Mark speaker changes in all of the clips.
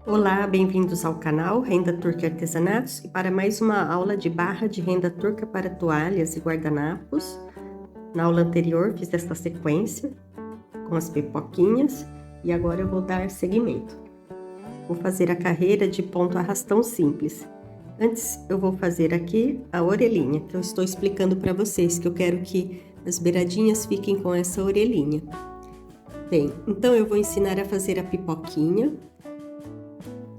Speaker 1: Olá, bem-vindos ao canal Renda Turca Artesanatos e para mais uma aula de barra de renda turca para toalhas e guardanapos. Na aula anterior fiz esta sequência com as pipoquinhas e agora eu vou dar seguimento. Vou fazer a carreira de ponto arrastão simples. Antes eu vou fazer aqui a orelhinha, que eu estou explicando para vocês, que eu quero que as beiradinhas fiquem com essa orelhinha. Bem, então eu vou ensinar a fazer a pipoquinha,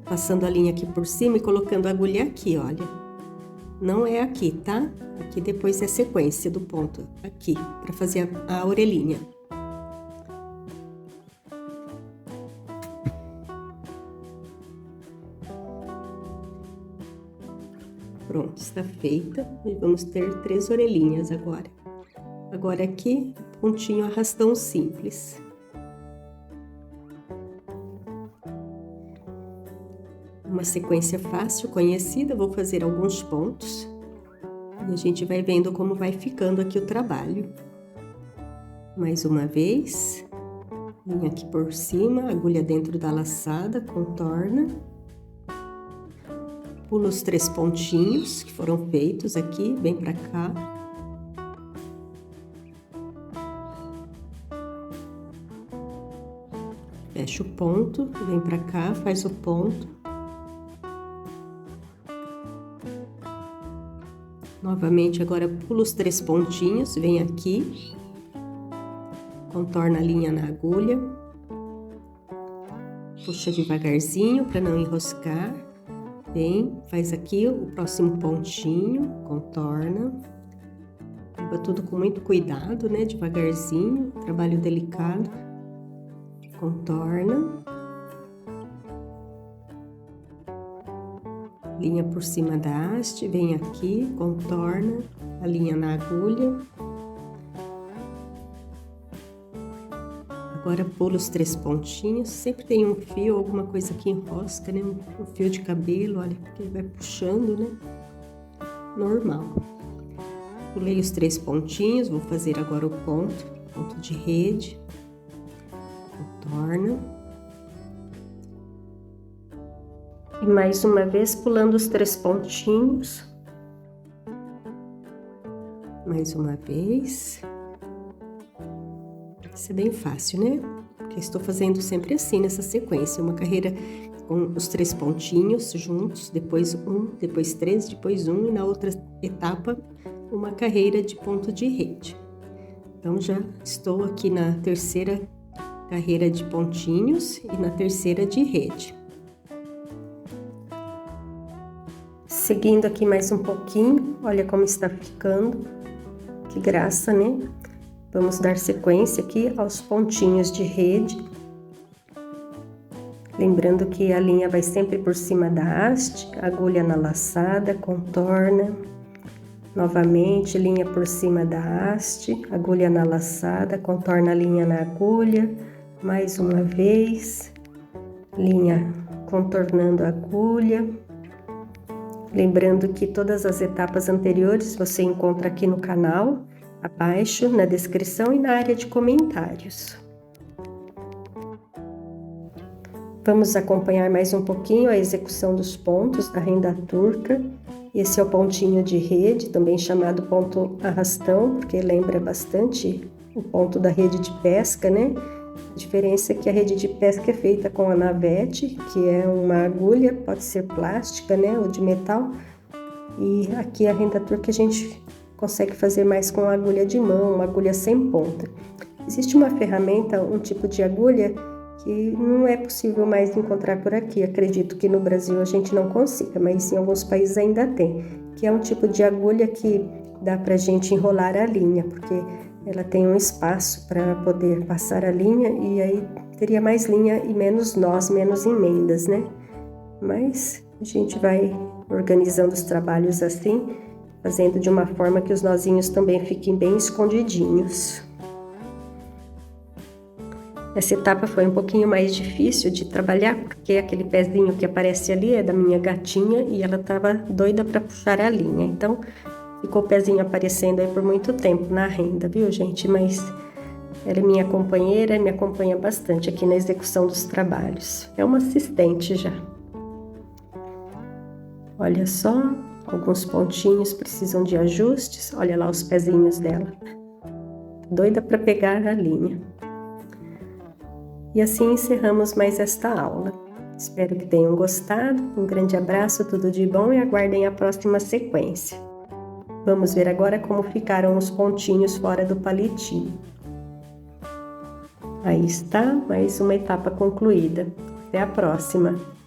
Speaker 1: passando a linha aqui por cima e colocando a agulha aqui, olha. Não é aqui, tá? Aqui depois é a sequência do ponto, aqui, para fazer a orelhinha. Pronto, está feita. E vamos ter 3 orelhinhas agora. Agora aqui, pontinho arrastão simples. Uma sequência fácil, conhecida, vou fazer alguns pontos e a gente vai vendo como vai ficando aqui o trabalho. Mais uma vez, linha aqui por cima, agulha dentro da laçada, contorna. Pula os 3 pontinhos que foram feitos aqui, vem pra cá. Fecha o ponto, vem pra cá, faz o ponto. Novamente, agora pula os 3 pontinhos, vem aqui, contorna a linha na agulha, puxa devagarzinho para não enroscar, vem, faz aqui o próximo pontinho, contorna, leva tudo com muito cuidado, né, devagarzinho, trabalho delicado, contorna. Linha por cima da haste, vem aqui, contorna a linha na agulha. Agora pula os 3 pontinhos, sempre tem um fio, alguma coisa que enrosca, né? Um fio de cabelo, olha, porque ele vai puxando, né? Normal. Pulei os 3 pontinhos, vou fazer agora o ponto de rede. Contorna. E mais uma vez pulando os 3 pontinhos. Mais uma vez. Isso é bem fácil, né? Porque estou fazendo sempre assim, nessa sequência. Uma carreira com os 3 pontinhos juntos, depois um, depois 3, depois um. E na outra etapa, uma carreira de ponto de rede. Então, já estou aqui na terceira carreira de pontinhos e na terceira de rede. Seguindo aqui mais um pouquinho, olha como está ficando, que graça, né? Vamos dar sequência aqui aos pontinhos de rede. Lembrando que a linha vai sempre por cima da haste, agulha na laçada, contorna. Novamente, linha por cima da haste, agulha na laçada, contorna a linha na agulha. Mais uma vez, linha contornando a agulha. Lembrando que todas as etapas anteriores você encontra aqui no canal, abaixo, na descrição e na área de comentários. Vamos acompanhar mais um pouquinho a execução dos pontos da renda turca. Esse é o pontinho de rede, também chamado ponto arrastão, porque lembra bastante o ponto da rede de pesca, né? A diferença é que a rede de pesca é feita com a navete, que é uma agulha, pode ser plástica, né, ou de metal. E aqui a renda turca a gente consegue fazer mais com a agulha de mão, uma agulha sem ponta. Existe uma ferramenta, um tipo de agulha que não é possível mais encontrar por aqui. Acredito que no Brasil a gente não consiga, mas em alguns países ainda tem. Que é um tipo de agulha que dá pra gente enrolar a linha, porque ela tem um espaço para poder passar a linha e aí teria mais linha e menos nós, menos emendas, né? Mas a gente vai organizando os trabalhos assim, fazendo de uma forma que os nozinhos também fiquem bem escondidinhos. Essa etapa foi um pouquinho mais difícil de trabalhar, porque aquele pezinho que aparece ali é da minha gatinha e ela estava doida para puxar a linha, então ficou o pezinho aparecendo aí por muito tempo na renda, viu, gente? Mas ela é minha companheira e me acompanha bastante aqui na execução dos trabalhos. É uma assistente já. Olha só, alguns pontinhos precisam de ajustes. Olha lá os pezinhos dela. Doida para pegar a linha. E assim encerramos mais esta aula. Espero que tenham gostado. Um grande abraço, tudo de bom e aguardem a próxima sequência. Vamos ver agora como ficaram os pontinhos fora do palitinho. Aí está, mais uma etapa concluída. Até a próxima!